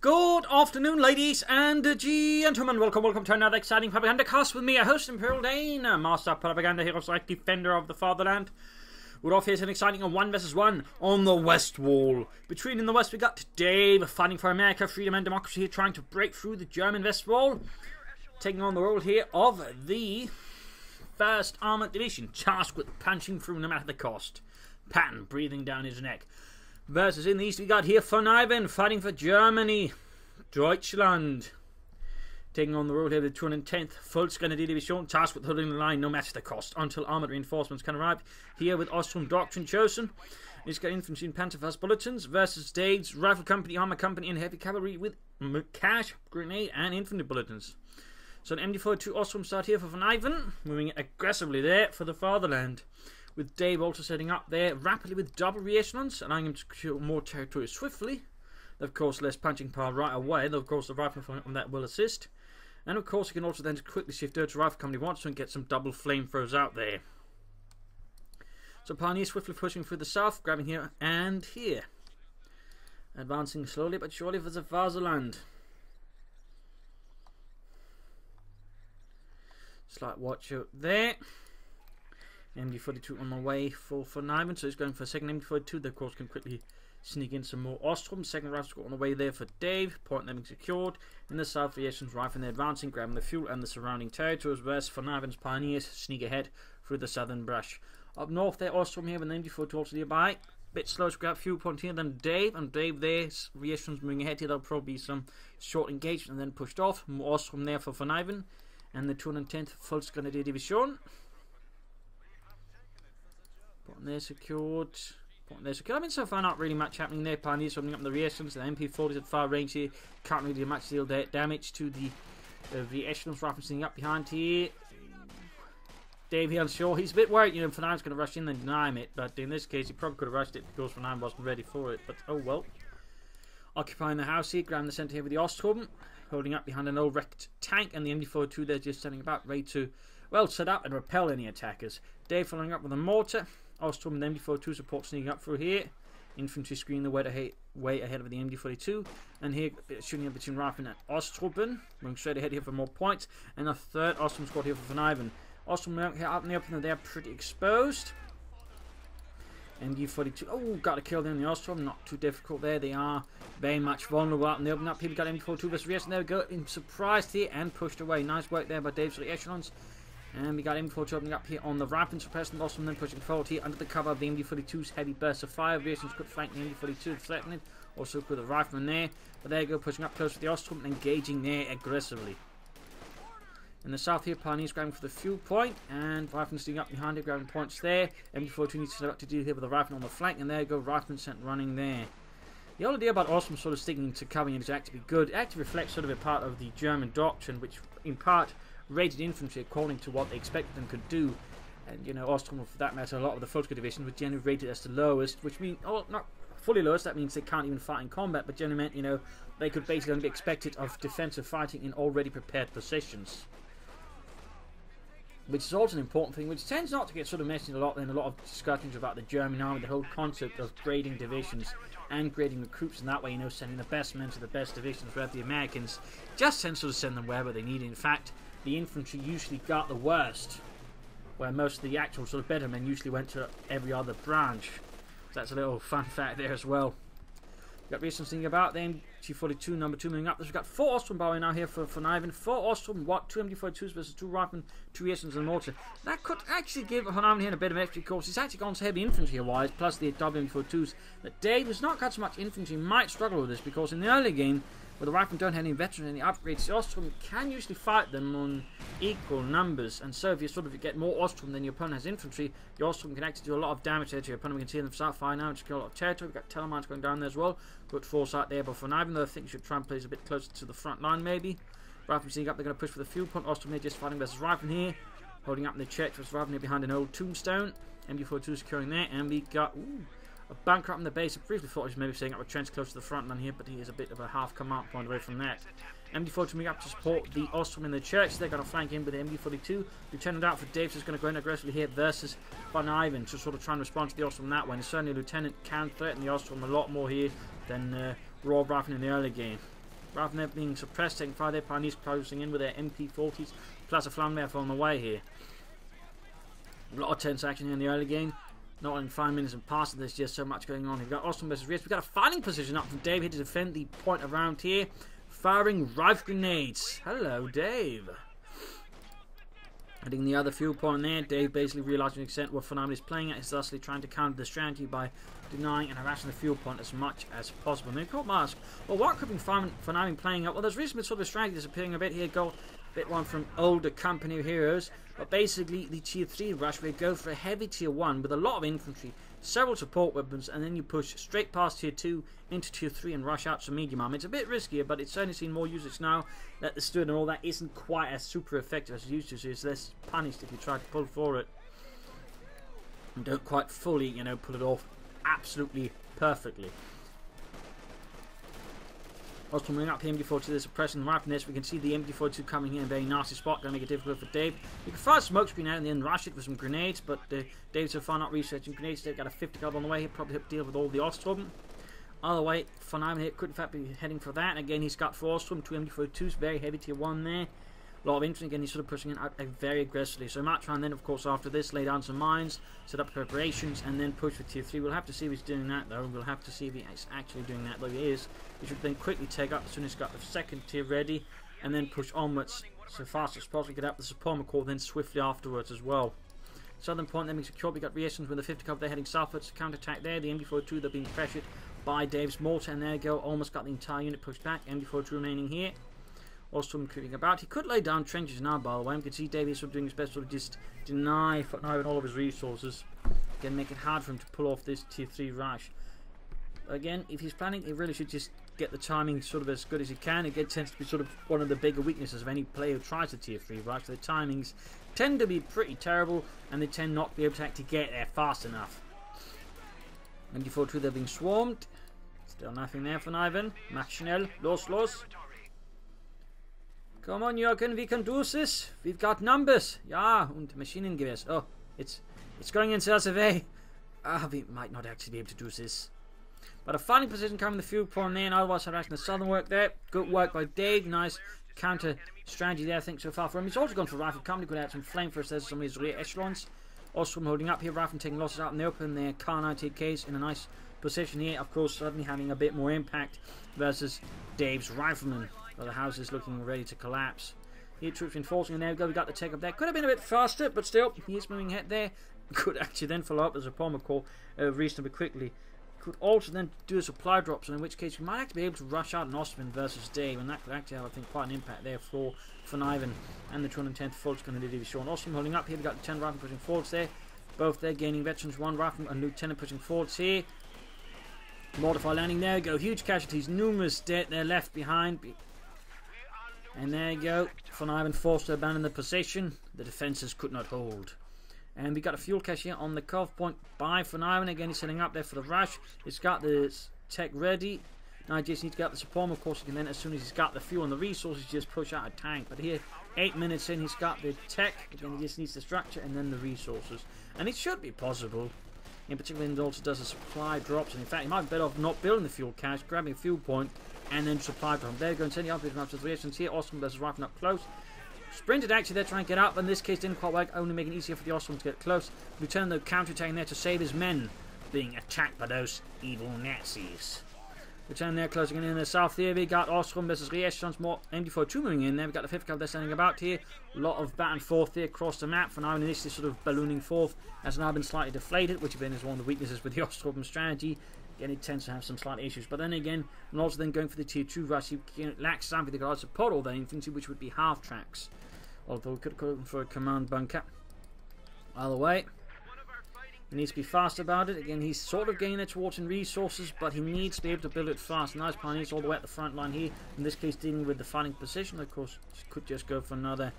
Good afternoon, ladies and gentlemen. Welcome to another exciting Propagandacast with me, your host, Imperial Dane, Master Propaganda Hero, Defender of the Fatherland. We're off here to an exciting 1 vs 1 on the West Wall. Between in the West, we got Dave fighting for America, freedom, and democracy here, trying to break through the German West Wall. Taking on the role here of the 1st Armoured Division, tasked with punching through no matter the cost. Patton breathing down his neck. Versus in the East, we got here Vonivan fighting for Germany, Deutschland. Taking on the road here with the 210th Volksgrenadier Division, tasked with holding the line no matter the cost until armoured reinforcements can arrive. Here with Austrian Doctrine chosen. He's got infantry and Panzerfaust bulletins versus Dave's Rifle Company, Armour Company, and Heavy Cavalry with cash, grenade, and infantry bulletins. So an MD-42 Austrian start here for Vonivan, moving aggressively there for the fatherland. With Dave also setting up there rapidly with double reassurance, allowing him to secure more territory swiftly. Of course, less punching power right away, though of course the rifle on that will assist. And of course, he can also then quickly shift over to Rifle Company once and get some double flamethrowers out there. So Pioneer swiftly pushing through the south, grabbing here and here. Advancing slowly but surely for the fatherland. Slight watch out there. MD-42 on the way for Vonivan, so he's going for a second MD-42. They of course can quickly sneak in some more Ostrom. Second rifle squad on the way there for Dave. Point them being secured. In the south, Reaction's rifle, they're advancing, grabbing the fuel and the surrounding territories, whereas Vonivan's Pioneers sneak ahead through the southern brush. Up north there, Ostrom here with an MD-42 also nearby. Bit slow to grab fuel point here than Dave, and Dave there, Reaction's moving ahead here. There'll probably be some short engagement and then pushed off. More Ostrom there for Vonivan and the 210th Volksgrenadier Division. Point there secured. I mean, so far not really much happening there. Pioneers opening up the reactions. The MP40s at far range here can't really do much deal damage to the echelons. Referencing up behind here. Dave here unsure. He's a bit worried, Vonivan's going to rush in and deny him it. But in this case, he probably could have rushed it because Vonivan wasn't ready for it. But oh well. Occupying the house here, grabbing the centre here with the Ostrom. Holding up behind an old wrecked tank. And the MD-42 there just standing about, ready to, well, set up and repel any attackers. Dave following up with a mortar. Ostrom and MD-42 support sneaking up through here. Infantry screening the way ahead of the MD-42. And here, shooting up between Rifle and Ostrom. Moving straight ahead here for more points. And a third Ostrom squad here for Vonivan. Ostrom here out in the open, they're pretty exposed. MD-42, oh, got to kill them in the Ostrom. Not too difficult there. They are very much vulnerable out in the open. Up, people got MD-42 versus Reaction. There we go. Surprised here and pushed away. Nice work there by Dave's echelons. And we got MD-42 opening up here on the ramp and suppressing the Ostrom, then pushing forward here under the cover of the MD-42's heavy burst of fire. Reactions could flank the MD-42, threatening. Also with the rifleman there. But there you go, pushing up close to the Ostrom and engaging there aggressively. In the south here, Pioneers grabbing for the fuel point, and Rifleman sitting up behind it, grabbing points there. MD-42 needs to set up to deal here with the Rifleman on the flank, and there you go, Rifleman sent running there. The whole idea about Ostrom sort of sticking to covering it is actually good. It actually reflects sort of a part of the German doctrine, which in part rated infantry according to what they expected them could do. And, Ostrom, for that matter, a lot of the Volksgrenadier divisions were generally rated as the lowest, which means, oh, not fully lowest, that means they can't even fight in combat, but generally meant, they could basically only be expected of defensive fighting in already prepared positions. Which is also an important thing, which tends not to get sort of mentioned a lot in a lot of discussions about the German army, the whole concept of grading divisions and grading recruits, and that way, sending the best men to the best divisions, whereas the Americans just tend to sort of send them wherever they need it. In fact, the infantry usually got the worst, where most of the actual sort of better men usually went to every other branch. So that's a little fun fact there as well. We've got recent thing about them. MD-42 number 2 moving up. We've got 4 Ostrom Bauer now here for Vonivan. 4 Ostrom, 2 MD-42s versus 2 Riflemen, 2 Reactions and a mortar. That could actually give Vonivan here a bit of extra course. He's actually gone to heavy infantry wise, plus the double MD-42s. But Dave has not got so much infantry, might struggle with this because in the early game, where the Riflemen don't have any veterans, any upgrades, the Ostrom can usually fight them on equal numbers. And so if you sort of get more Ostrom than your opponent has infantry, the Ostrom can actually do a lot of damage there to your opponent. We can see them start firing now and secure a lot of territory. We've got Telemines going down there as well. Good force out there, but for Vonivan, though, I think you should try and place a bit closer to the front line maybe. Riflemen seeing up, they're going to push for the fuel point. Ostrom here just fighting versus Riflemen here. Holding up in the church versus Riflemen here behind an old tombstone. MD-42 securing there, and we got a bunker up in the base. I briefly thought he was maybe setting up a trench close to the front line here, but he is a bit of a half command point away from that. MD-42 moving up to support the Ostrom in the church. They're going to flank in with the MD-42. Lieutenant out for Dave is going to go in aggressively here versus Vonivan to sort of try and respond to the Ostrom that way. And certainly Lieutenant can threaten the Ostrom a lot more here than Raw Rifleman in the early game. rather than them being suppressed, taking fire. Their Pioneers closing in with their MP40s, plus a Flammenwerfer on the way here. A lot of tense action here in the early game. Not in 5 minutes and past, there's just so much going on. We've got Austin versus Reese. We've got a fighting position up from Dave here to defend the point around here. Firing rifle grenades. Hello, Dave. Hitting the other fuel point there. Dave basically realizing the extent what Vonivan is playing at is thusly trying to counter the strategy by denying and harassing the fuel point as much as possible. Now, Court Mask. Well, what could be Vonivan playing up? Well, there's recently sort of strategy disappearing a bit here. Go a bit one from older company of heroes. But basically, the tier 3 rush, we go for a heavy tier 1 with a lot of infantry, several support weapons, and then you push straight past tier 2 into tier 3 and rush out some medium armor. It's a bit riskier, but it's certainly seen more usage now that the stud and all that isn't quite as super effective as it used to, so it's less punished if you try to pull for it. And don't quite fully, you know, pull it off absolutely perfectly. Also coming up, the MD42 is suppressing right from this. We can see the MD42 coming here in a very nasty spot, going to make it difficult for Dave. You can fire a smoke screen out and then rush it with some grenades, but Dave's so far not researching grenades. They've got a 50 caliber on the way. He'll probably have to deal with all the Ostrom. Either way, Vonivan here could in fact be heading for that. Again, he's got 4 Ostrom, 2 MD42s, very heavy tier 1 there. A lot of infantry. Again, he's sort of pushing it out very aggressively. So might try and then, of course, after this, lay down some mines, set up preparations, and then push for tier 3. We'll have to see if he's doing that, though. We'll have to see if he's actually doing that, though he is. He should then quickly take up as soon as he's got the second tier ready, and then push onwards so fast as possible. Get up the support core, then swiftly afterwards as well. Southern point then being secured. We got reactions with the 50 cover. They're heading southwards. Counter-attack there. The MD42, they're being pressured by Dave's mortar, and there you go. Almost got the entire unit pushed back. MD42 remaining here. Ostrom creeping about. He could lay down trenches now, by the way. You can see Dave is sort of doing his best to sort of just deny Vonivan all of his resources. Again, make it hard for him to pull off this tier 3 rush. Again, if he's planning, he really should just get the timing sort of as good as he can. It tends to be sort of one of the bigger weaknesses of any player who tries the tier 3 rush. The timings tend to be pretty terrible, and they tend not to be able to actually get there fast enough. MD42, they're being swarmed. Still nothing there for Vonivan. Mach schnell. Los, los. Come on, Jürgen, we can do this. We've got numbers. Ja, und Maschinengewehr. Oh, it's going in such a way. We might not actually be able to do this. But a fighting position coming the fuel point there, and otherwise harassing the southern work there. Good work by Dave. Nice counter strategy there, I think, so far for him. He's also gone for rifle company. Could add some flamethrowers. There's some of his rear echelons. Also from holding up here. Rifle taking losses out in the open there. Kar-98Ks in a nice position here. Of course, suddenly having a bit more impact versus Dave's riflemen. Well, the house is looking ready to collapse. Here, troops reinforcing, and there we go. We got the take up there. Could have been a bit faster, but still, he is moving ahead there. Could actually then follow up as a bomber call reasonably quickly. Could also then do a supply drops, and in which case we might actually be able to rush out an Ostrom versus Dave, and that could actually have, I think, quite an impact there for Vonivan and the 210th Fultz going to be shown. Ostrom holding up here. We got the 10 rifle pushing forwards there. Both there gaining veterans. 1 rifle and lieutenant pushing forwards here. Mortify landing. There we go. Huge casualties. Numerous dead. They're left behind. And there you go. Vonivan forced to abandon the position. The defences could not hold. And we got a fuel cache here on the CoH point by Vonivan. Again, he's setting up there for the rush. He's got the tech ready. Now he just needs to get the support. Of course, he can then, as soon as he's got the fuel and the resources, just push out a tank. But here, 8 minutes in, he's got the tech. Again, he just needs the structure and then the resources. And it should be possible. In particular, he also does a supply drops. And in fact, he might be better off not building the fuel cache, grabbing a fuel point, and then supply drop. There you go, and sending up to the reactions here. Ostrom versus Rifle up close. Sprinted actually there trying to get up, but in this case didn't quite work, only making it easier for the Ostrom to get close. Lieutenant though counter-attacking there to save his men being attacked by those evil Nazis. Lieutenant there closing in the south here. We got Ostrom versus Reactions, more MD42 moving in there. We got the 5th caliber standing about here. A lot of back and forth here across the map. For now, initially sort of ballooning forth has now been slightly deflated, which again is one of the weaknesses with the Ostrom strategy. Again, it tends to have some slight issues. But then again, and also then going for the tier 2 rush, he lacks something that could support all the infantry, which would be half tracks. Although we could go for a command bunker. Either way, he needs to be fast about it. Again, he's sort of gaining towards in resources, but he needs to be able to build it fast. Nice Pioneers all the way at the front line here. In this case, dealing with the fighting position. Of course, could just go for another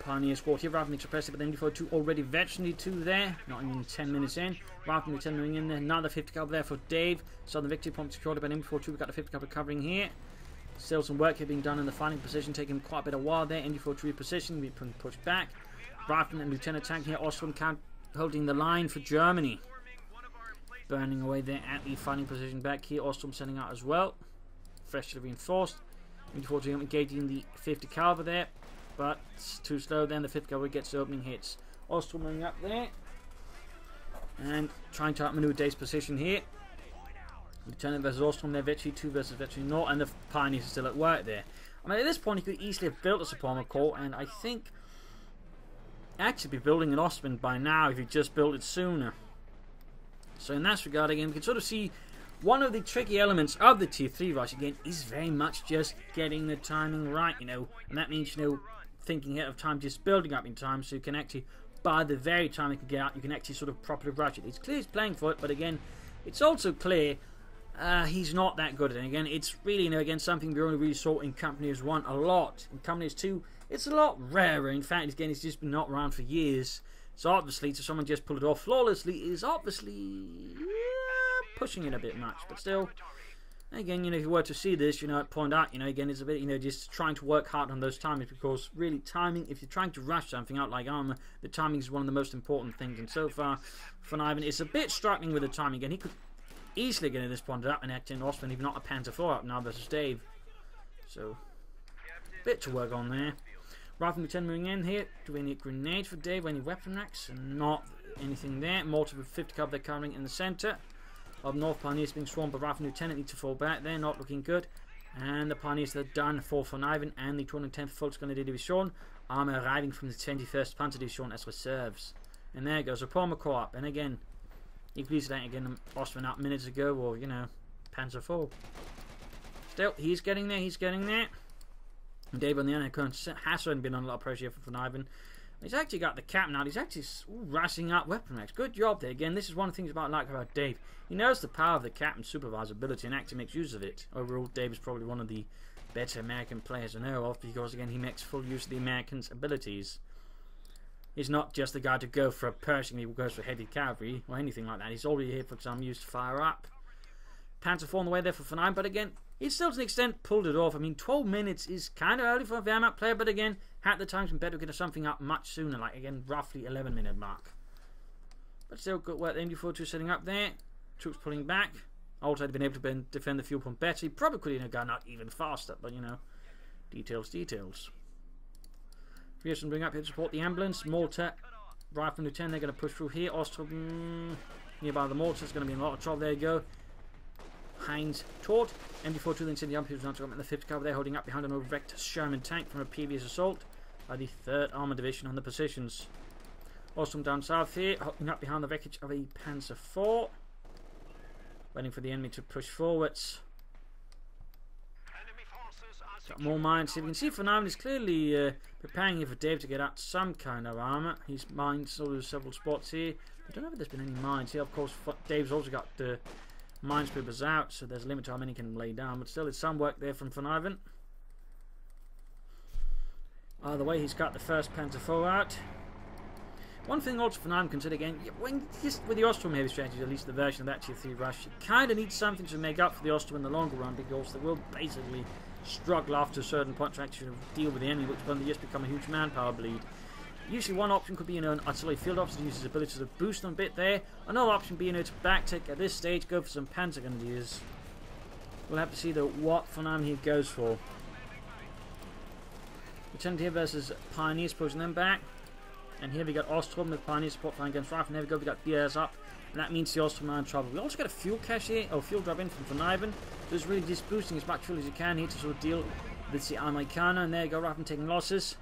Pioneer squad here. Rather than suppress it, but then MD42 already veteran 2 there. Not even 10 minutes in. Rather than 10 moving in there. Another 50 caliber there for Dave. So the victory point secured by MD42. We've got the 50 caliber covering here. Still some work here being done in the fighting position, taking quite a bit of while there. MD42 position, we pushed back. Rifleman and Lieutenant Tank here, Ostrom holding the line for Germany. Burning away there at the fighting position back here. Ostrom setting out as well. freshly reinforced. Before engaging the 50 caliber there, but it's too slow. Then the 50 caliber gets the opening hits. Ostrom running up there and trying to outmaneuver Dave's position here. Lieutenant versus Ostrom there, Vetri 2 versus Vetri 0, and the Pioneers are still at work there. I mean, at this point, he could easily have built a Suprema Corps, and I think actually be building an Ostrom by now if he just built it sooner. So in that regard, again, we can sort of see one of the tricky elements of the tier 3 rush, again, is very much just getting the timing right, you know. And that means, you know, thinking ahead of time, just building up in time, so you can actually, by the very time it can get out, you can actually sort of properly rush it. It's clear he's playing for it, but again, it's also clear he's not that good at it. And again, it's really, you know, again, something we only really saw in Companies 1 a lot. In Companies 2, it's a lot rarer. In fact, again, it's just been not around for years. So obviously, to someone just pull it off flawlessly is obviously pushing it a bit much. But still, again, you know, if you were to see this, you know, I'd point out, you know, again, it's a bit, you know, just trying to work hard on those timings, because really timing, if you're trying to rush something out like armor, the timing is one of the most important things. And so far, Vonivan is a bit struggling with the timing. Again, he could easily get at this point up and act in Ostrom, even not a Panzer IV up now versus Dave. So, bit to work on there. Rifleman 10 moving in here. Do we need grenades for Dave? Any weapon racks? Not anything there. Mortar with 50 cover they're covering in the centre. Up north, Pioneers being swarmed by Rifle Lieutenant need to fall back there. Not looking good. And the Pioneers are done for Vonivan, and the 210th Volksgrenadier Division. Armour arriving from the 21st Panzer Division as reserves. And there goes a Suprema Corps up. And again, you could easily again Ostrom out minutes ago, or, you know, Panzer IV. Still, he's getting there, he's getting there. And Dave on the other hand has certainly been on a lot of pressure here for Vonivan. He's actually got the cap now. He's actually rushing up weapon racks. Good job there. Again, this is one of the things I like about Dave. He knows the power of the cap and supervisor ability and actually makes use of it. Overall, Dave is probably one of the better American players I know of, because again, he makes full use of the Americans' abilities. He's not just the guy to go for a Pershing, he goes for heavy cavalry or anything like that. He's already here, for example, used to fire up. Panzer IV on the way there for Vonivan, but again, he still to an extent pulled it off. I mean, 12 minutes is kind of early for a Wehrmacht player, but again, had the time been better to get something up much sooner, like again, roughly 11-minute mark. But still, good work there. MD42 setting up there. Troops pulling back. Also, had been able to defend the fuel pump better. He probably could have gone out even faster, but you know, details, details. Pearson bring up here to support the ambulance. Malta, Rifleman Lieutenant, they're going to push through here. Ostrom, nearby the Malta, is going to be in a lot of trouble. There you go. Heinz Tort. MD42 then send the army people to come in the 5th cover. They're holding up behind an overwrecked Sherman tank from a previous assault by the 3rd Armour Division on the positions. Ostrom down south here, holding up behind the wreckage of a Panzer IV. Waiting for the enemy to push forwards. Got more mines here. We can see Vonivan is clearly preparing here for Dave to get out some kind of armour. He's mined sort of several spots here. I don't know if there's been any mines here. Of course, Dave's also got the minesweepers out, so there's a limit to how many he can lay down. But still, it's some work there from Vonivan. Either way, he's got the 1st Panzer IV out. One thing also Vonivan consider again, when just with the Ostrom heavy strategy, at least the version of that tier 3 rush, you kind of need something to make up for the Ostrom in the longer run, because they will basically struggle after a certain point to actually deal with the enemy, which will just become a huge manpower bleed. Usually one option could be, you know, an artillery field officer to use his ability to boost them a bit there. Another option being, you know, to backtick at this stage, go for some Panzer Grenadiers. We'll have to see though what Vonivan here goes for. Lieutenant here versus Pioneers, pushing them back. And here we got Ostrom with Pioneer support flying against Rifle. And there we go, we got BRs up. And that means the Ostrom are in trouble. We also got a fuel cache here, or fuel drop in from Vonivan. So it's really just boosting as much fuel as you can here to sort of deal with the Amerikaner. And there you go, Rifle taking losses.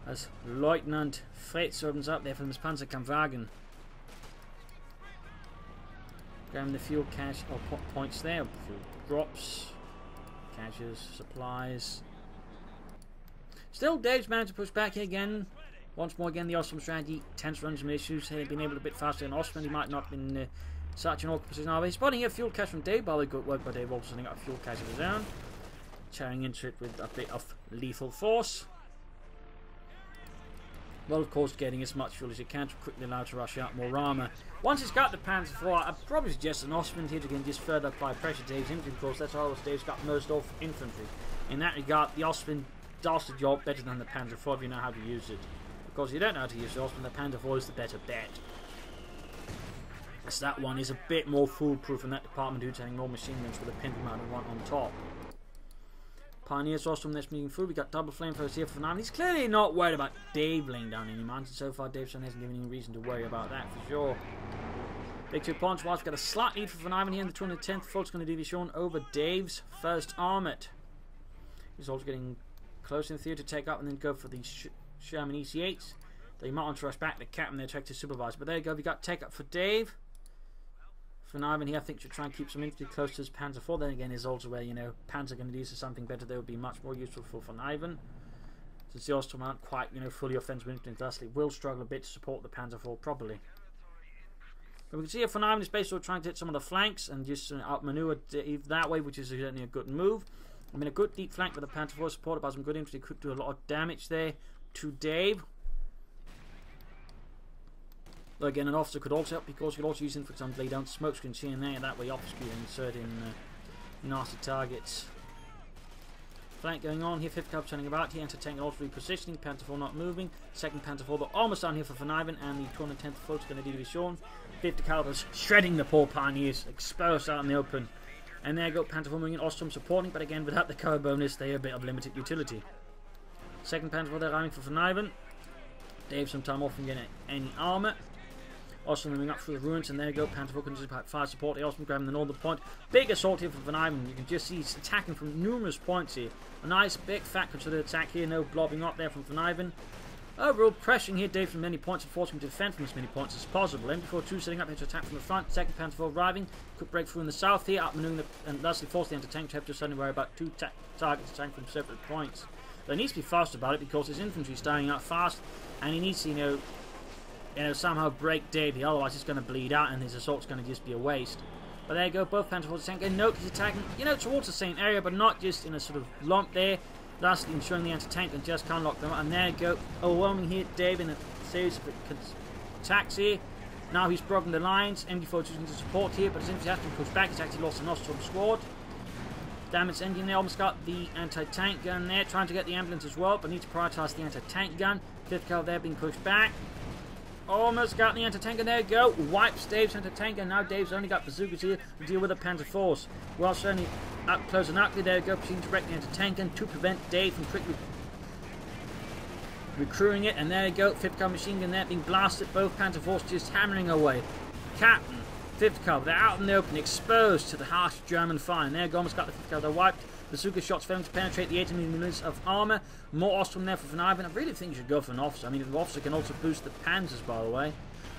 As Lieutenant Fritz opens up there from his Panzerkampfwagen. Grabbing the fuel cache, or points there, fuel drops, caches, supplies. Still, Dave's managed to push back here again. Once more, again, the Ostrom strategy tends to run some issues. Had he been able to a bit faster than Ostrom, he might not have been such an awkward position. Now, he's spotting here fuel cache from Dave, by the way, good work by Dave, also sending out a fuel cache of his own. Tearing into it with a bit of lethal force. Well, of course, getting as much fuel as you can to quickly allow to rush out more armour. Once he's got the Panzer IV, I'd probably suggest an Ostrom here to again just further apply pressure to Dave's infantry, because that's how Dave's got most of infantry. In that regard, the Ostrom does the job better than the Panzer IV if you know how to use it. Of course, you don't know how to use the Ostrom, the Panzer IV is the better bet. As that one is a bit more foolproof in that department due to having more machine guns with a pin mounted one on top. Pioneers also from this moving through. We got double flamethrowers here for Vonivan. He's clearly not worried about Dave laying down any mines, and so far Dave hasn't given any reason to worry about that for sure. Big 2 points wise, we've got a slight lead for Vonivan here in the 210th. Fault's going to be shown over Dave's first armoured. He's also getting close in the theatre to take up and then go for the Sherman EC8s. They might want to rush back the captain there to check to supervise. But there you go, we got take up for Dave. Vonivan here, I think, should try and keep some infantry close to his Panzer IV. Then again, is also where, you know, Panzer are going to use something better. They would be much more useful for Vonivan. Since the Austrians aren't quite, you know, fully offensive infantry, thusly will struggle a bit to support the Panzer IV properly. But we can see here Vonivan is basically trying to hit some of the flanks and just outmaneuver Dave that way, which is certainly a good move. I mean, a good deep flank with the Panzer IV supported by some good infantry could do a lot of damage there to Dave. But again, an officer could also help because you could also use infantry to lay down smoke screens here and there. That way, officers could insert in nasty targets. Flank going on here. 5th Cav turning about here. Anti-tank also repositioning. Panzer IV not moving. 2nd Panzer IV, they're almost down here for Vonivan, and the 210th Float is going to be shown. 50 calibers shredding the poor pioneers, exposed out in the open. And there go Panzer IV moving in. Ostrom supporting, but again, without the cover bonus, they are a bit of limited utility. 2nd Panzer IV, they're arriving for Vonivan. Dave some time off from getting any armour. Ostrom moving up through the ruins, and there you go, Panzer IV can just fire support. Ostrom grabbing the northern point. Big assault here for Vonivan. You can just see he's attacking from numerous points here. A nice, big, fat considered attack here. No blobbing up there from Vonivan. Overall, pressuring here Dave from many points and forcing him to defend from as many points as possible. MB42 setting up here to attack from the front. 2nd Panzer IV arriving. Quick breakthrough in the south here, outmaneuvering and thusly force the anti-tank to have to suddenly worry about 2 targets attacking from separate points. But he needs to be fast about it because his infantry is dying out fast, and he needs to, you know, somehow break Dave here, otherwise he's going to bleed out and his assault's going to just be a waste. But there you go, both Panzer IVs tank. And note he's attacking, you know, towards the same area, but not just in a sort of lump there, thus ensuring the anti-tank and just can't lock them up. And there you go, overwhelming here Dave in a series of attacks here. Now he's broken the lines. MD4 choosing to support here, but his infantry has been pushed back. He's actually lost an Ostrom squad. Damage engine there, almost got the anti-tank gun there, trying to get the ambulance as well, but need to prioritise the anti-tank gun. 5th Cav there being pushed back. Almost got the anti-tank, and there you go. Wipes Dave's anti-tank, and now Dave's only got bazookas here to deal with the Panzer IVs. Well, certainly up close and ugly. There you go, proceeding to wreck the anti-tank gun to prevent Dave from quickly recruiting it. And there you go, 5th Cav machine gun there being blasted. Both Panzer IVs just hammering away. Captain, 5th Cav, they're out in the open, exposed to the harsh German fire. And there you go, almost got the 5th Cav, they're wiped. Bazooka shots failing to penetrate the 18mm of armour. More Ostrom there for Vonivan. I really think you should go for an officer. I mean, the officer can also boost the Panzers, by the way.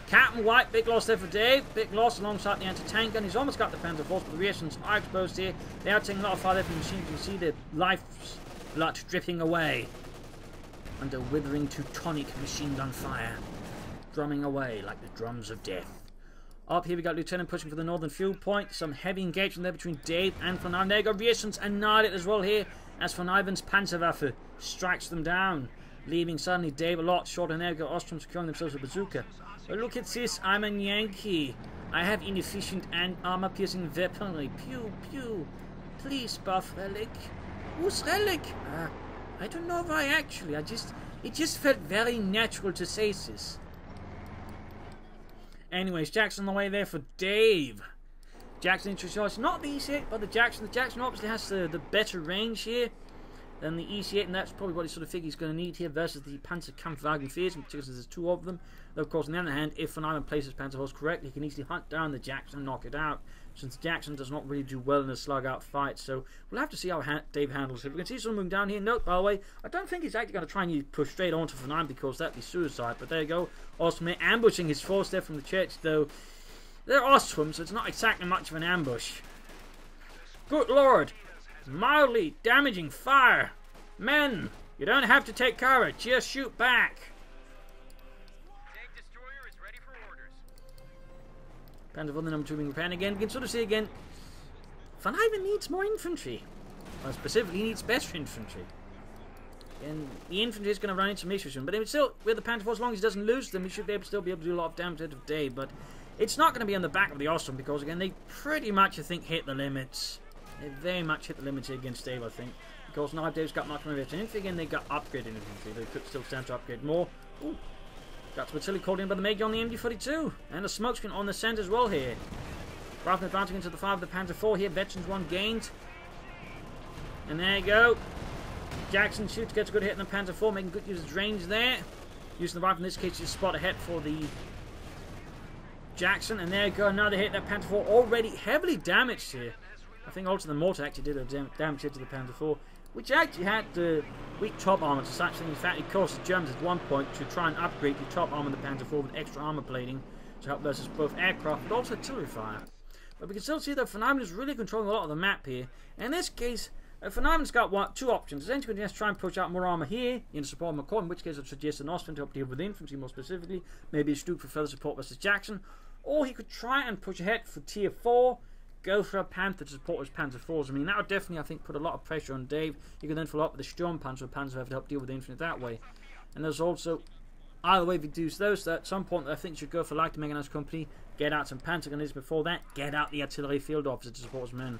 Captain White, big loss there for Dave. Big loss alongside the anti-tank gun. He's almost got the Panzer IVs, but the reactions are exposed here. They are taking a lot of fire there from the machine. You can see the life's blood dripping away under withering Teutonic machine gun fire, drumming away like the drums of death. Up here we got Lieutenant pushing for the northern fuel point. Some heavy engagement there between Dave and Vonivan. There you go, reactions annihilated as well here as Vonivan's Panzerwaffe strikes them down, leaving suddenly Dave a lot short. And there you go, Ostrom securing themselves a bazooka. But look at this, I'm a Yankee. I have inefficient and armor-piercing weaponry. Pew, pew. Please, buff Relic. Who's Relic? I don't know why actually. It just felt very natural to say this. Anyways, Jackson on the way there for Dave. Jackson introduces not the EC8, but the Jackson. The Jackson obviously has the better range here than the EC8, and that's probably what he sort of figures he's going to need here versus the Panzerkampfwagen 4s, because there's 2 of them. Though, of course, on the other hand, if Vonivan places Panzer IVs correctly, he can easily hunt down the Jackson and knock it out, since Jackson does not really do well in a slug-out fight. So we'll have to see how Dave handles it. We can see someone moving down here. Note, by the way, I don't think he's actually going to try and push straight onto Vonivan because that'd be suicide. But there you go. Ostrom ambushing his force there from the church, though they're Ostrom, so it's not exactly much of an ambush. Good lord. Mildly damaging fire. Men, you don't have to take cover. Just shoot back. Panzer IV, the number 2 being repaired again. We can sort of see again, Vonivan needs more infantry. Well, specifically, he needs better infantry. And the infantry is going to run into some issues soon. But still, with the Panzer IV, as long as he doesn't lose them, he should still be able to do a lot of damage out of day. But it's not going to be on the back of the Ostrom because, again, they pretty much, I think, hit the limits. They very much hit the limits here against Dave, I think. Because now Dave's got much more infantry. Again, they got upgraded infantry. They could still stand to upgrade more. Ooh. That's Matilda called in by the Meg on the MD-42. And a smokescreen on the centre as well here. Rather than advancing into the 5 of the Panzer IV here. Veterans 1 gained. And there you go. Jackson shoots, gets a good hit in the Panzer IV, making good use of his range there. Using the rifle in this case to spot ahead for the Jackson. And there you go, another hit. That Panzer IV already heavily damaged here. I think also the mortar actually did a damage hit to the Panzer IV, which actually had the weak top armor to such thing. In fact, it caused the Germans at one point to try and upgrade the top armor of the Panzer IV with extra armor plating to help versus both aircraft but also artillery fire. But we can still see that Vonivan is really controlling a lot of the map here. And in this case, Vonivan's got two options. Essentially, we can just try and push out more armor here in support of McCoy, in which case I'd suggest an Austrian to help deal with infantry more specifically. Maybe a Stuke for further support versus Jackson. Or he could try and push ahead for tier 4. Go for a Panther to support his Panzer IVs. I mean, that would definitely, I think, put a lot of pressure on Dave. You can then follow up with a Sturmpanzer or Panzer to help deal with the infantry that way. And there's also, either way, if you do those, that at some point I think you should go for like the mechanized company, get out some Panzer gunners before that, get out the artillery field officer to support his men.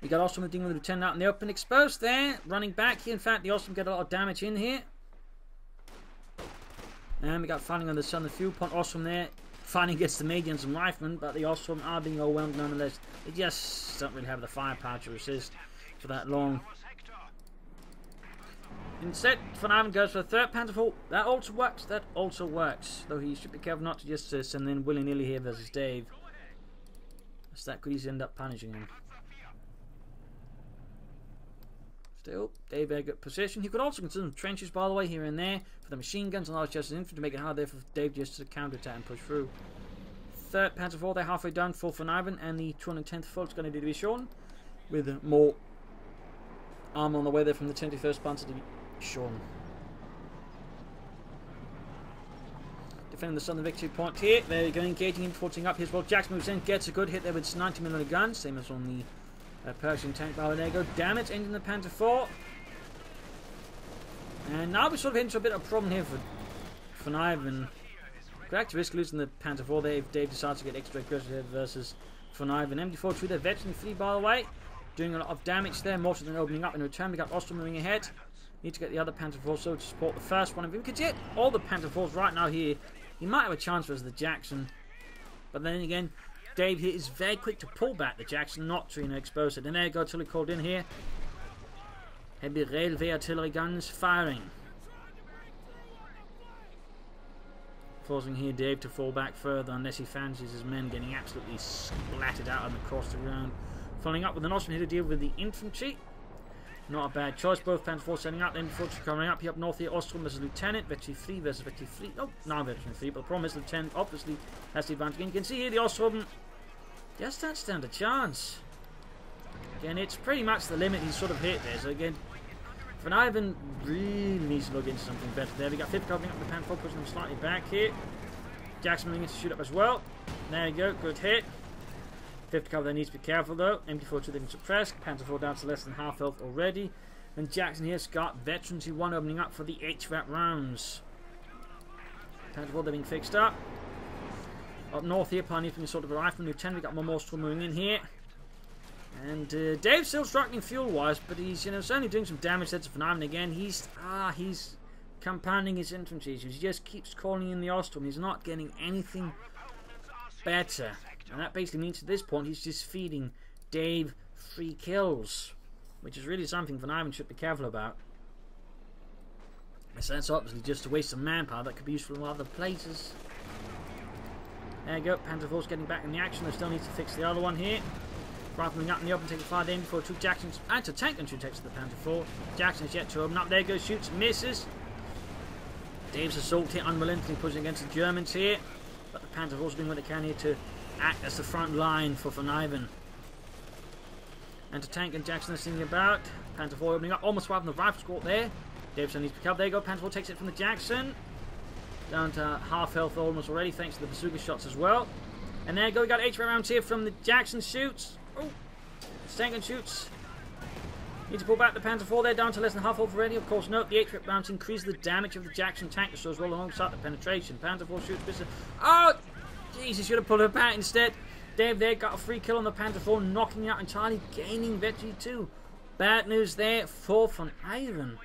We got Ostrom dealing with the lieutenant out in the open, exposed there, running back here. In fact, the Ostrom get a lot of damage in here. And we got fighting on the southern fuel point. Ostrom there, fighting against the medians and riflemen, but the Ostrom are being overwhelmed nonetheless. They just don't really have the firepower to resist for that long. Instead, Vonivan goes for the 3rd Panzer IV. That also works. That also works. Though he should be careful not to just send in willy-nilly here versus Dave. As that could easily end up punishing him. Still, Dave very good position. He could also consider some trenches, by the way, here and there for the machine guns and large just infantry to make it hard there for Dave just to counter-attack and push through. 3rd Panzer IV, they're halfway done for Vonivan, and the 210th Foot's going to be shown with more armor on the way there from the 21st Panzer to be shown. Defending the southern victory point here. There you go, engaging him, forcing up here as well. Jackson moves in, gets a good hit there with his 90mm guns, same as on the Pershing tank. There you go, damage ending the Panzer IV. And now we're sort of into a bit of a problem here for Vonivan. Could actually risk losing the Panzer IV there if Dave decides to get extra aggressive versus Vonivan. MD-42, they're veteran free, by the way, doing a lot of damage there, more than opening up in return. We got Ostrom moving ahead. Need to get the other Panzer IV so to support the first one. If we could get all the Panzer IVs right now here, he might have a chance versus the Jackson. But then again, Dave here is very quick to pull back the Jackson, not to expose it. And there you go, artillery called in here. Heavy railway artillery guns firing. Forcing here Dave to fall back further unless he fancies his men getting absolutely splattered out and across the ground. Following up with an Austrian here to deal with the infantry. Not a bad choice. Both Panzer IV setting up. Then infantry coming up here up north here. Ostrom versus Lieutenant. Veteran 3 versus Veteran 3. Oh, not Veteran 3. But the problem is Lieutenant obviously has the advantage. You can see here the Ostrom just don't stand a chance. Again, it's pretty much the limit he's sort of hit there. So again, Vonivan really needs to look into something better there. We got 5th covering up the Panzer IV, pushing them slightly back here. Jackson moving in to shoot up as well. There you go, good hit. 5th cover there needs to be careful though. MD-42 they've been suppressed. Panzer IV down to less than half health already. And Jackson here's got veterans who won opening up for the HVAC rounds. Panzer IV they're being fixed up. Up north here, Pioneer from the sort of a rifleman lieutenant. We got more Ostrom moving in here. And Dave's still struggling fuel-wise, but he's certainly doing some damage there to Vonivan again. He's compounding his infantry issues. He just keeps calling in the Ostrom. He's not getting anything better. And that basically means at this point he's just feeding Dave free kills, which is really something Vonivan should be careful about. So that's obviously just a waste of manpower that could be useful in other places. There you go, Panzer IV's getting back in the action. They still need to fix the other one here. Rifling up in the open, taking fire in before 2 Jacksons and to tank and 2 takes to the Panzer IV. Jackson is yet to open up. There goes, shoots and misses. Dave's assault here, unrelentingly pushing against the Germans here. But the Panzer IV's doing what they can here to act as the front line for Vonivan. And to tank and Jackson is thinking about. Panzer IV opening up, almost wiping the rifle squad there. Dave still needs to pick up. There you go, Panzer IV takes it from the Jackson. Down to half health almost already, thanks to the bazooka shots as well. And there you go, we got HVAC rounds here from the Jackson shoots. Oh, tank and shoots. Need to pull back the Panzer IV there, down to less than half health already. Of course, note the HVAC rounds increase the damage of the Jackson tank as well alongside the penetration. Panzer IV shoots. Oh, jeez, he should have pulled it back instead. Dave there got a free kill on the Panzer IV, knocking out entirely, gaining Veggie 2. Bad news there for Vonivan.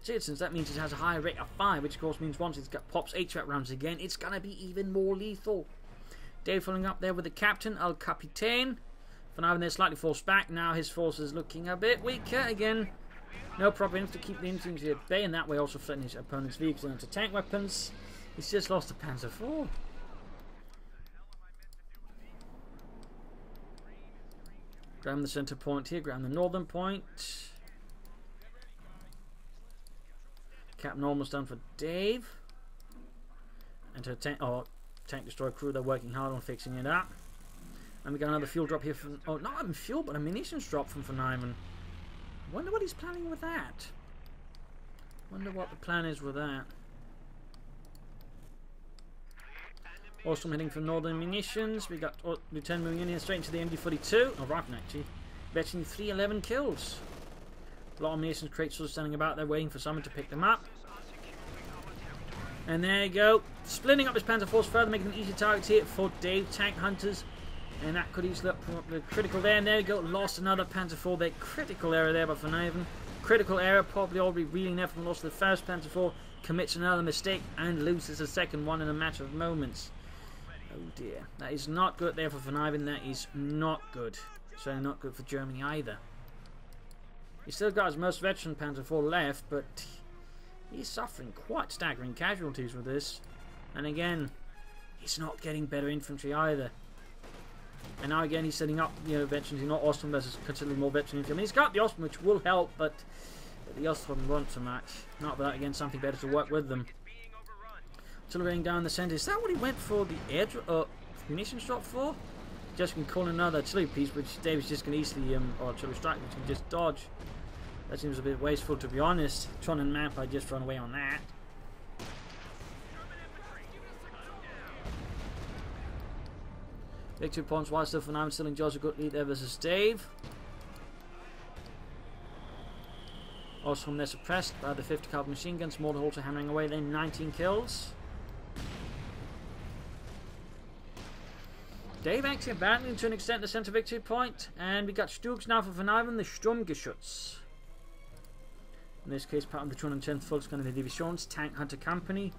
citizens. That means it has a higher rate of fire, which of course means once it pops HVAC rounds again, it's going to be even more lethal. Dave following up there with the captain, El Capitan. Vonivan there slightly forced back. Now his force is looking a bit weaker again. No problem to keep the infantry at bay, and that way also threaten his opponent's vehicles and anti-tank weapons. He's just lost the Panzer IV. Grab the center point here, grab the northern point. Captain almost done for Dave. And her tank destroyer crew, they're working hard on fixing it up. And we got another fuel drop here from, oh, not even fuel, but a munitions drop from Vonivan. Wonder what he's planning with that. Wonder what the plan is with that. Awesome heading for northern munitions. We got Lieutenant moving in here straight into the MD-42. Oh, Rifle actually. Betting 311 kills. A lot of munitions crates sort of standing about there waiting for someone to pick them up. And there you go. Splitting up his Panzer force further, making them easy targets here for Dave Tank Hunters. And that could easily up the critical there. And there you go. Lost another Panzer IV there. Critical error there by Vonivan. Critical error. Probably already reeling there from the loss of the first Panzer IV. Commits another mistake and loses a second one in a matter of moments. Oh dear. That is not good there for Vonivan. That is not good. Certainly not good for Germany either. He's still got his most veteran Panzer IV left, but he's suffering quite staggering casualties with this. And again, he's not getting better infantry either. And now again he's setting up, veterans. He's not Ostrom versus considerably more veteran infantry. I mean, he's got the Ostrom, which will help, but the Ostrom won't so much. Not without, again, something better to work with them. Accelerating down the centre. Is that what he went for the air munitions drop for? Just can call another artillery piece, which Dave's just going to easily, or artillery strike, which can just dodge. That seems a bit wasteful, to be honest. Tron and Map, I just run away on that. Victory points while still for now, still enjoys a good lead there versus Dave. Also from there suppressed by the 50 caliber machine guns. Mortar also hammering away then, 19 kills. Dave actually abandoning to an extent the centre victory point. And we got Stugs now for Vonivan, the Sturmgeschütz. In this case, part of the 210th Volksgruppe Divisions Tank Hunter Company.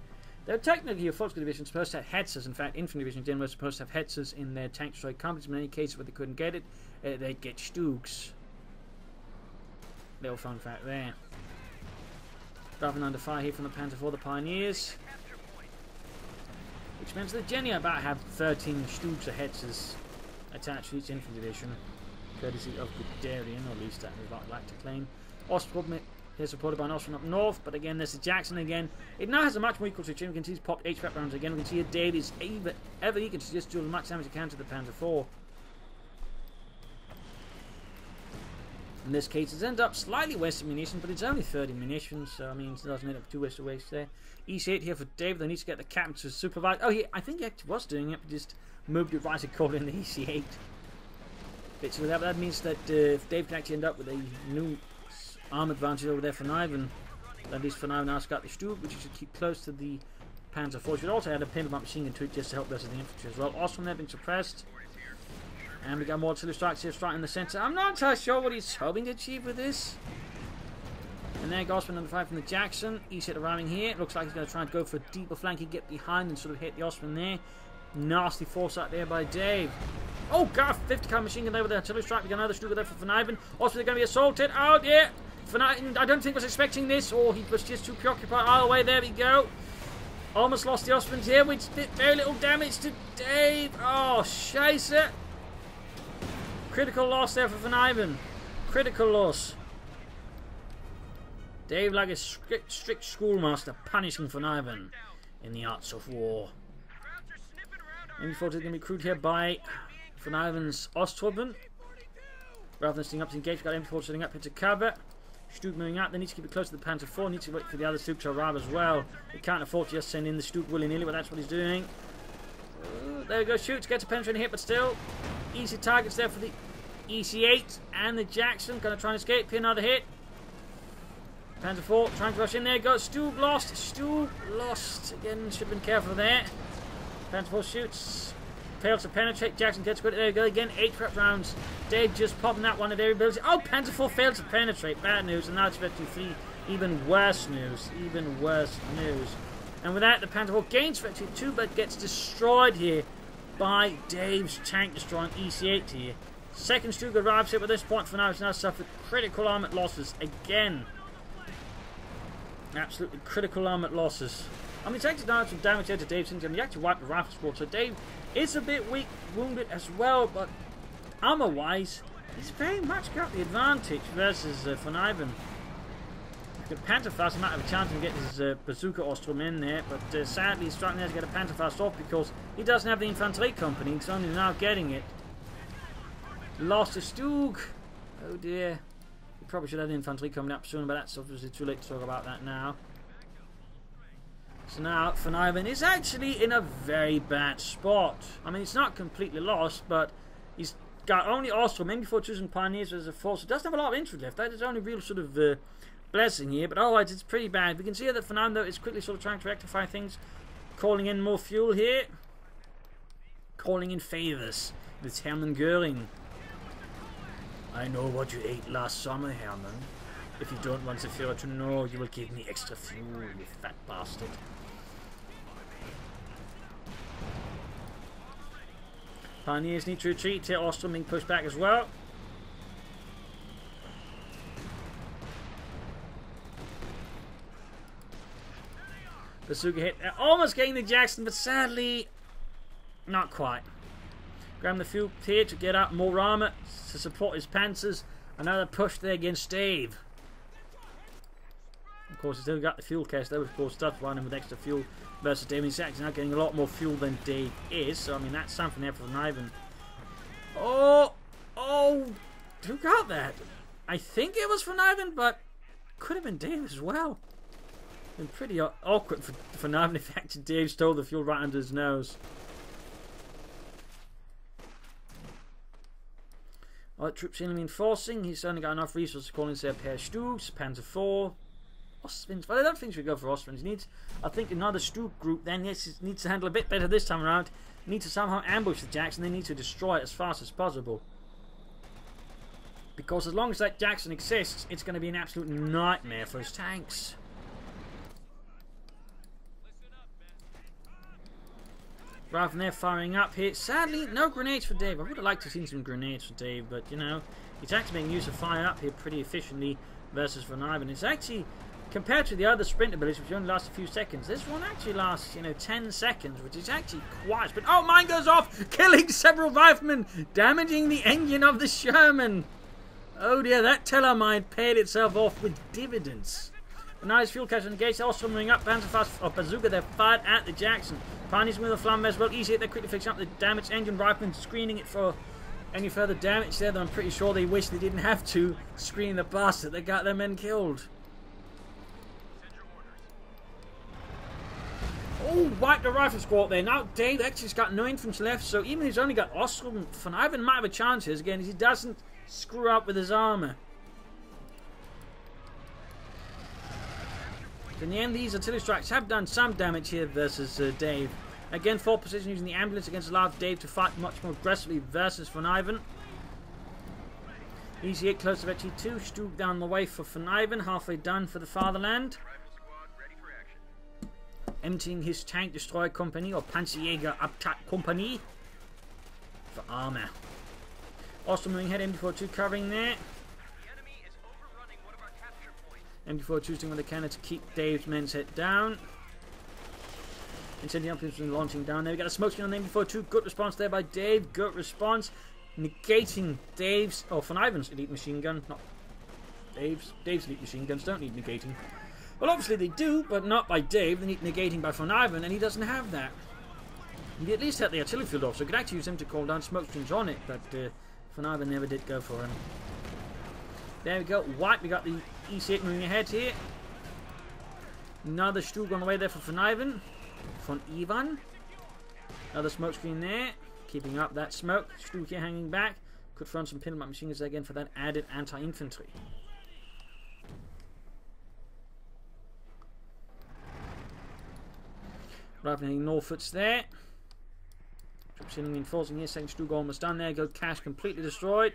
They're technically a Volksgruppe division supposed to have Hetzers. In fact, infantry divisions generally were supposed to have Hetzers in their tank destroyer companies. In many cases where they couldn't get it, they'd get Stugs. Little fun fact there. Driving under fire here from the Panzer IV, the Pioneers. Which means that Jenny about have 13 Stugs or Hetzers attached to each infantry division. Courtesy of Guderian, or at least that is what I'd like to claim. Ostrom here supported by an Ostrom up north, but again there's the Jackson again. It now has a much more equal situation. We can see he's popped HVAC rounds again. We can see here Dave is ever eager to just do as much damage as he can to the Panzer IV. In this case, it's ended up slightly wasted munitions, but it's only 30 munitions, so I mean, it doesn't end up too wasted waste there. EC8 here for Dave. They need to get the captain to supervise. Oh, I think he actually was doing it, but just moved it right and called in the EC8. But so that means that if Dave can actually end up with a new arm advantage over there for Vonivan, at least for now has got the Stug, which you should keep close to the Panzer IV. Should also add a pin about machine gun to it just to help versus the infantry as well. Ostrom there being suppressed. And we got more artillery strikes here, straight in the centre. I'm not entirely sure what he's hoping to achieve with this. And there goes for number 5 from the Jackson. He's hit arriving here. It looks like he's going to try and go for a deeper flank and get behind and sort of hit the Ostrom there. Nasty force out there by Dave. Oh god, 50 caliber machine gun there with the artillery strike. We got another Stuga there for Vonivan. Ostrom going to be assaulted. Oh yeah. Vonivan, I don't think was expecting this, or he was just too preoccupied. Either way, there we go. Almost lost the Ostromans here, which did very little damage to Dave. Oh, scheisse. Critical loss there for Vonivan. Critical loss. Dave like a strict schoolmaster punishing Vonivan in the arts of war. MD-40 is going to be recruited here by Vonivan's Osttruppen. Rather than sitting up to engage, we've got MD-40 sitting up here to cover. Stug moving out. They need to keep it close to the Panzer IV. Need to wait for the other Stug to arrive as well. They can't afford to just send in the Stug willy-nilly, but that's what he's doing. There we go. Shoots. Gets a penetrating hit, but still easy targets there for the EC8 and the Jackson. Going to try and escape. Here another hit. Panzer IV trying to rush in there. Goes Stug lost. Stug lost. Again, should have been careful there. Panzer IV shoots. Fails to penetrate. Jackson gets good. There we go again. 8 prep rounds. Dave just popping that one at every ability. Oh, Panzer IV fails to penetrate. Bad news. And now it's 53 Even worse news. Even worse news. And with that, the Panther gains victory 2, but gets destroyed here by Dave's tank destroying EC8 here. Second Stug arrives here, but at this point, Vonivan has now suffered critical armoured losses again. Absolutely critical armoured losses. I mean, he's actually done some damage here to Dave's engine. He actually wiped the rifle squad, so Dave is a bit weak, wounded as well, but armour-wise, he's very much got the advantage versus Vonivan. The Panzerfaust might have a chance to get his bazooka Ostrom in there, but sadly he's struggling there to get a Panzerfaust off because he doesn't have the infantry company. He's only now getting it. Lost a Stug. Oh dear. We probably should have the infantry coming up soon, but that's obviously too late to talk about that now. So now Vonivan is actually in a very bad spot. I mean, it's not completely lost, but he's got only Ostrom, MB42s and Pioneers as a force. So doesn't have a lot of infantry left. That is the only real sort of blessing here, but otherwise it's pretty bad. We can see that Fernando is quickly sort of trying to rectify things, calling in more fuel here, calling in favours with Hermann Göring. I know what you ate last summer, Hermann. If you don't want the Führer to know, you will give me extra fuel, you fat bastard. Pioneers need to retreat here, Ostrom being pushed back as well. Bazooka hit. Almost getting the Jackson, but sadly, not quite. Grab the fuel here to get out more armor to support his panzers. Another push there against Dave. Of course, he's still got the fuel case, though. Of course, stuff running with extra fuel versus Dave. He's actually now getting a lot more fuel than Dave is. So, I mean, that's something there for Vonivan. Oh! Who got that? I think it was Vonivan, but could have been Dave as well. Been pretty awkward for Vonivan if actually Dave stole the fuel right under his nose. Alright, troops reinforcing. He's only got enough resources to call in, say, a pair of Stugs, Panzer IV, Ostwinds. But I don't think we should go for Ostwinds. He needs, I think, another Stug group. Then, yes, he needs to handle a bit better this time around. He needs to somehow ambush the Jackson. They need to destroy it as fast as possible. Because as long as that Jackson exists, it's going to be an absolute nightmare for his tanks. Rather than they're firing up here. Sadly, no grenades for Dave. I would have liked to have seen some grenades for Dave, but you know, he's actually being used to fire up here pretty efficiently versus Vonivan. It's actually, compared to the other sprint abilities, which only last a few seconds, this one actually lasts, 10 seconds, which is actually quite. But oh, mine goes off, killing several riflemen, damaging the engine of the Sherman. Oh dear, that Tellermine paid itself off with dividends. But now his fuel cache engaged, also moving up, Panzerfaust or Bazooka, they're fired at the Jackson. Pioneers with a flamme as well, easy, they're quickly fixing up the damaged engine, riflemen screening it for any further damage there, though I'm pretty sure they wish they didn't have to screen the bastard that got their men killed. Oh, wipe the rifle squad there. Now Dave actually's got no infantry left, so even if he's only got Ostrom, Vonivan might have a chance here again, if he doesn't screw up with his armour. In the end, these artillery strikes have done some damage here versus Dave. Again, full position using the ambulance against allowed Dave to fight much more aggressively versus Vonivan. Easy 8 close to victory 2. Stug down the way for Vonivan, halfway done for the fatherland. Emptying his tank destroyer company or Panzerjäger Attack Company for armour. Also moving ahead, MD42 covering there. MD42 doing what they can to keep Dave's men set down. Incendiary Optimus launching down there. We got a smoke screen on the MD42. Good response there by Dave. Good response. Negating Dave's, or Vonivan's elite machine gun. Not Dave's. Dave's elite machine guns don't need negating. Well, obviously they do, but not by Dave. They need negating by Vonivan, and he doesn't have that. He at least had the artillery field off, so could actually use him to call down smoke screens on it, but Vonivan never did go for him. There we go. White, we got the EC8 moving ahead here. Another Stug on the way there for Vonivan. Ivan. Another smoke screen there. Keeping up that smoke. Stug here hanging back. Could throw on some pin machine guns again for that added anti-infantry. Rifling Norfoots there. Troops reinforcing here. Second Stug almost done there. Go cash completely destroyed.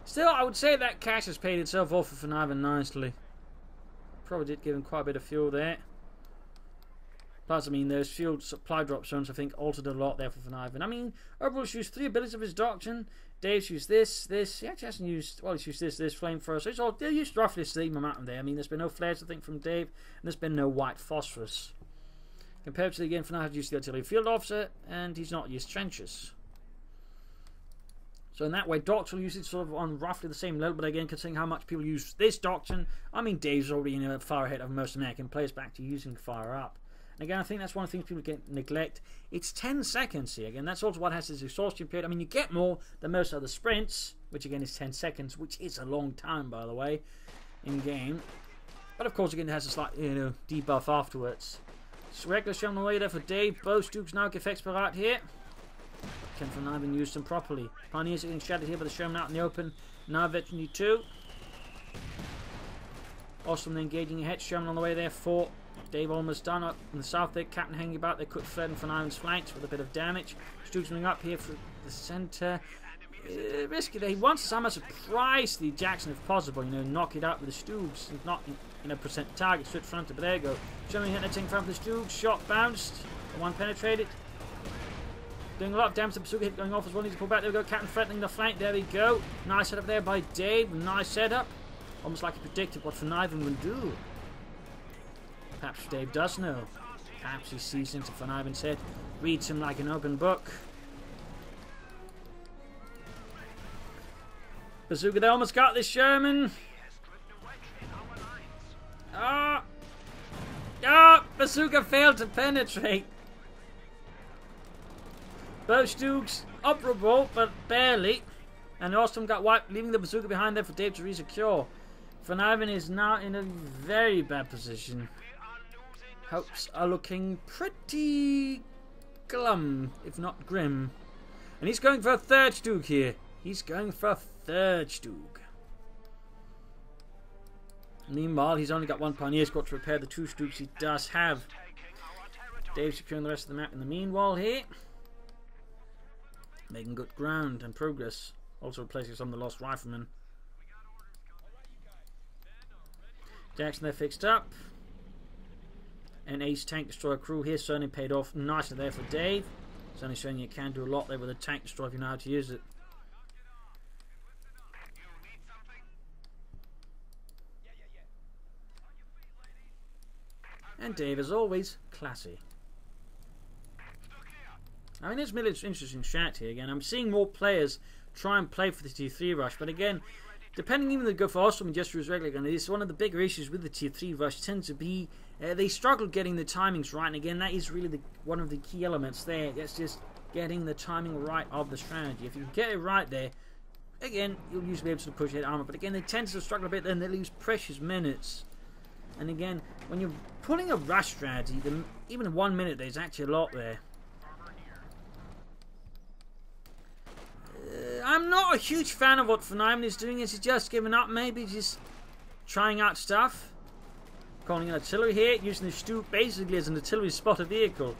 Still, I would say that cash has paid itself off for Vonivan nicely. Probably did give him quite a bit of fuel there. Plus, I mean, those fuel supply drop zones, I think, altered a lot there for Vonivan. I mean, Overall's used 3 abilities of his doctrine. Dave's used this. He actually hasn't used, well, he's used this flamethrower. So it's all, they used roughly the same amount there. I mean, there's been no flares, I think, from Dave. And there's been no white phosphorus. Compared to, again, Vonivan's used the artillery field officer. And he's not used trenches. So in that way, doctrinal usage sort of on roughly the same level. But again, considering how much people use this doctrine, I mean, Dave's already, you know, far ahead of most American players back to using fire up. And again, I think that's one of the things people neglect. It's 10 seconds here. Again, that's also what has this exhaustion period. I mean, you get more than most other sprints, which again is 10 seconds, which is a long time, by the way, in game. But of course, again, it has a slight, you know, debuff afterwards. So regular shown the way there for Dave. Both Dukes now get Expert here. Can Vonivan use them properly? Pioneers are getting shattered here by the Sherman out in the open. Now Veteran U2. Awesome engaging ahead. Sherman on the way there for Dave, almost done up in the south there. Captain hanging about there. Quick thread in Vonivan's flanks with a bit of damage. Stooks moving up here for the centre. Risky there. He wants to somehow surprise the Jackson if possible. You know, knock it out with the Stoogs. Not, you know, percent target straight front. But there you go. Sherman hitting the tank front with the Stoogs. Shot bounced. The one penetrated. Doing a lot of damage to the bazooka hit going off as well. Needs to pull back. There we go. Captain threatening the flank. There we go. Nice setup there by Dave. Nice setup. Almost like he predicted what Vonivan would do. Perhaps Dave does know. Perhaps he sees into Vonivan's head. Reads him like an open book. Bazooka, they almost got this Sherman. Ah! Ah! Bazooka failed to penetrate. Both Dukes operable, but barely. And Austin got wiped, leaving the bazooka behind there for Dave to resecure. Vonivan is now in a very bad position. Hopes are looking pretty glum, if not grim. And he's going for a third Duke here. He's going for a third Duke. Meanwhile, he's only got one Pioneer squad to repair the 2 Dukes he does have. Dave securing the rest of the map in the meanwhile here. Making good ground and progress. Also replacing some of the lost riflemen. Jackson there fixed up. An ace tank destroyer crew here certainly paid off nicely there for Dave. Certainly showing you can do a lot there with a tank destroyer if you know how to use it. And Dave, as always, classy. I mean, it's really interesting chat here again. I'm seeing more players try and play for the Tier 3 rush, but again, depending even if they go for Ostrom and just use regular gun, it is one of the bigger issues with the Tier 3 rush tends to be they struggle getting the timings right, and again, that is really one of the key elements there. That's just getting the timing right of the strategy. If you can get it right there, again, you'll usually be able to push that armor, but again, they tend to struggle a bit, then they lose precious minutes. And again, when you're pulling a rush strategy, then even 1 minute there's actually a lot there. I'm not a huge fan of what Vonivan is doing. Is he just giving up? Maybe just trying out stuff. Calling an artillery here, using the Stoop basically as an artillery spotter vehicle.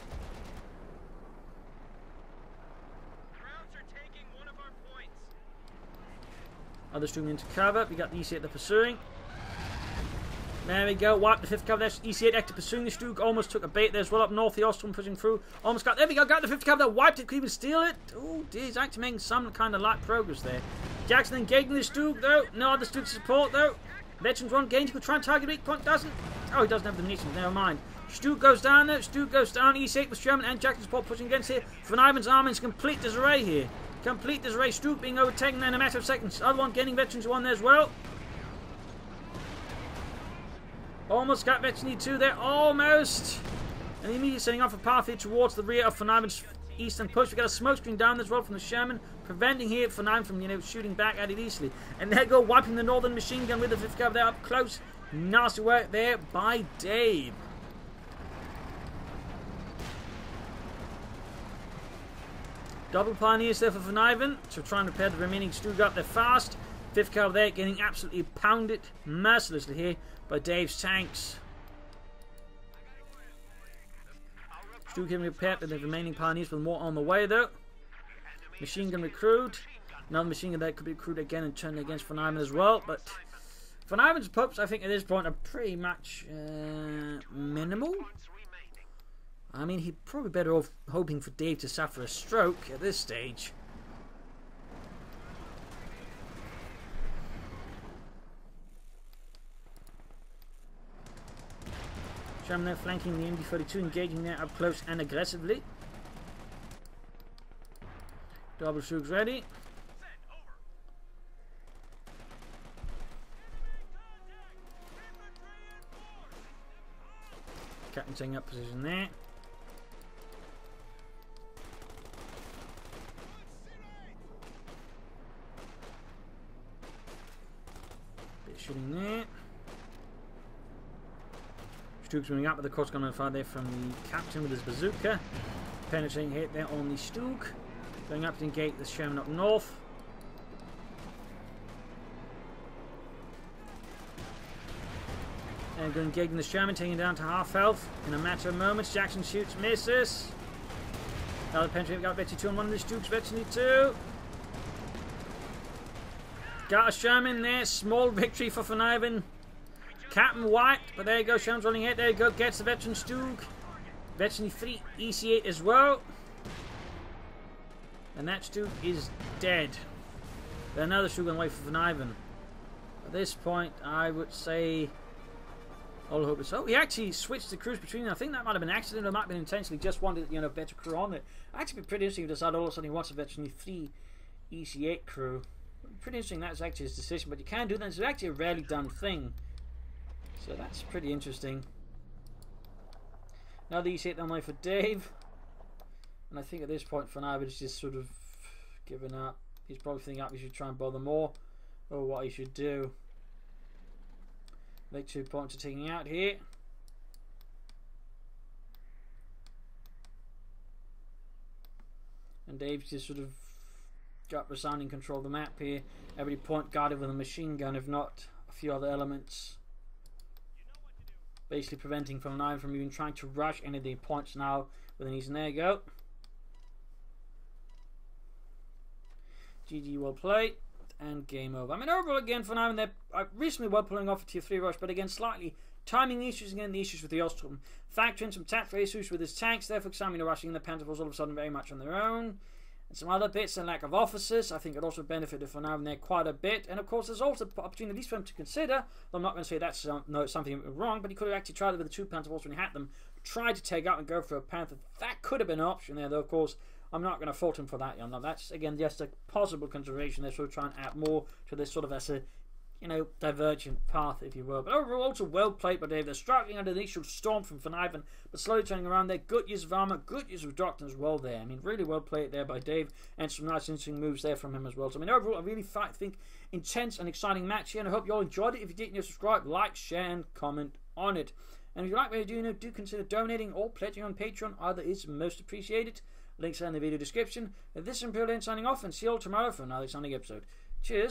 Other Stoop into cover. We got the EC8 they're pursuing. There we go, wipe the 5th cover. There's EC8 active pursuing the Stook. Almost took a bait there as well up north. The Ostrom pushing through. Almost got, there we go, got the 5th cover there. Wiped it, could even steal it. Oh dear, he's actually making some kind of light progress there. Jackson engaging the Stook though. No other Stook support though. Veterans one gain. He could try and target weak point, doesn't. Oh, he doesn't have the munitions, never mind. Stook goes down there. Stook goes down. EC8 with Sherman and Jackson support pushing against here. Vonivan's army is complete disarray here. Complete disarray. Stook being overtaken there in a matter of seconds. Other one gaining Veterans one there as well. Almost got Veteran E2 there, almost. And immediately setting off a path here towards the rear of Vonivan's eastern push. We got a smoke screen down as well from the Sherman, preventing here Vonivan from, you know, shooting back at it easily. And there go wiping the northern machine gun with the 5th cover there up close. Nasty work there by Dave. Double Pioneers there for Vonivan to try and repair the remaining Stook up there fast. 5th cover there getting absolutely pounded mercilessly here by Dave's tanks. Stook getting repaired with the remaining Pioneers with more on the way though. Machine gun recruit. Another machine gun that could be recruited again and turned against Vonivan as well. But Vonivan's pups, I think at this point, are pretty much minimal. I mean, he'd probably better off hoping for Dave to suffer a stroke at this stage. Sherman there flanking the MD-32, engaging there up close and aggressively. Double Shooks ready. Captain taking up position there. Bit of shooting there. Stooks moving up with the course gun fire there from the captain with his bazooka. Penetrating hit there on the Stook. Going up to engage the Sherman up north. And going engaging the Sherman, taking down to half health in a matter of moments. Jackson shoots, misses. Another penetrating, got Betsy 2 on one of the Stooks, Betsy 2. Got a Sherman there, small victory for Vonivan. Captain wiped, but there you go, Sherman's rolling hit, there you go, gets the veteran Stook. Veteran 3, EC8 as well. And that Stook is dead. Then another Stook on the way for Vonivan. At this point, I would say all hope is. Oh, he actually switched the crews between them. I think that might have been an accident, or it might have been intentionally just wanted, you know, better crew on it. Actually, be pretty interesting if he decided all of a sudden he wants a veteran 3 EC8 crew. Pretty interesting, that's actually his decision, but you can do that. It's actually a rarely done thing. So that's pretty interesting. Now the EC8 on the way for Dave. And I think at this point, Vonivan is just sort of given up. He's probably thinking up he should try and bother more, or what he should do. Make 2 points are taking out here. And Dave's just sort of got resounding control of the map here. Every point guarded with a machine gun, if not a few other elements. Basically preventing Vonivan from even trying to rush any of the points now with an easy. There you go. GG, well played. And game over. I mean, overall, again, Vonivan, they're recently well pulling off a tier 3 rush, but again, slightly timing issues, again, the issues with the Ostrom. Factoring some tactical issues with his tanks, therefore, examining the rushing the Pentavals all of a sudden very much on their own. And some other bits and lack of officers, I think it also benefited Vonivan there quite a bit. And of course, there's also opportunities for him to consider. I'm not going to say that's no, something wrong, but he could have actually tried it with the 2 Pentavals when he had them. Tried to take out and go for a Panther. That could have been an option there, though, of course. I'm not going to fault him for that, you know. That's, again, just a possible consideration. They're sort of trying to add more to this sort of as a, you know, divergent path, if you will. But overall, also well played by Dave. They're struggling under the initial storm from Vonivan, but slowly turning around there. Good use of armor, good use of doctrine as well there. I mean, really well played there by Dave, and some nice interesting moves there from him as well. So, I mean, overall, a really, think, intense and exciting match here, and I hope you all enjoyed it. If you did, you subscribe, like, share, and comment on it. And if you like what you do, you know, do consider donating or pledging on Patreon. Either is most appreciated. Links are in the video description. This is Imperial signing off, and see you all tomorrow for another exciting episode. Cheers.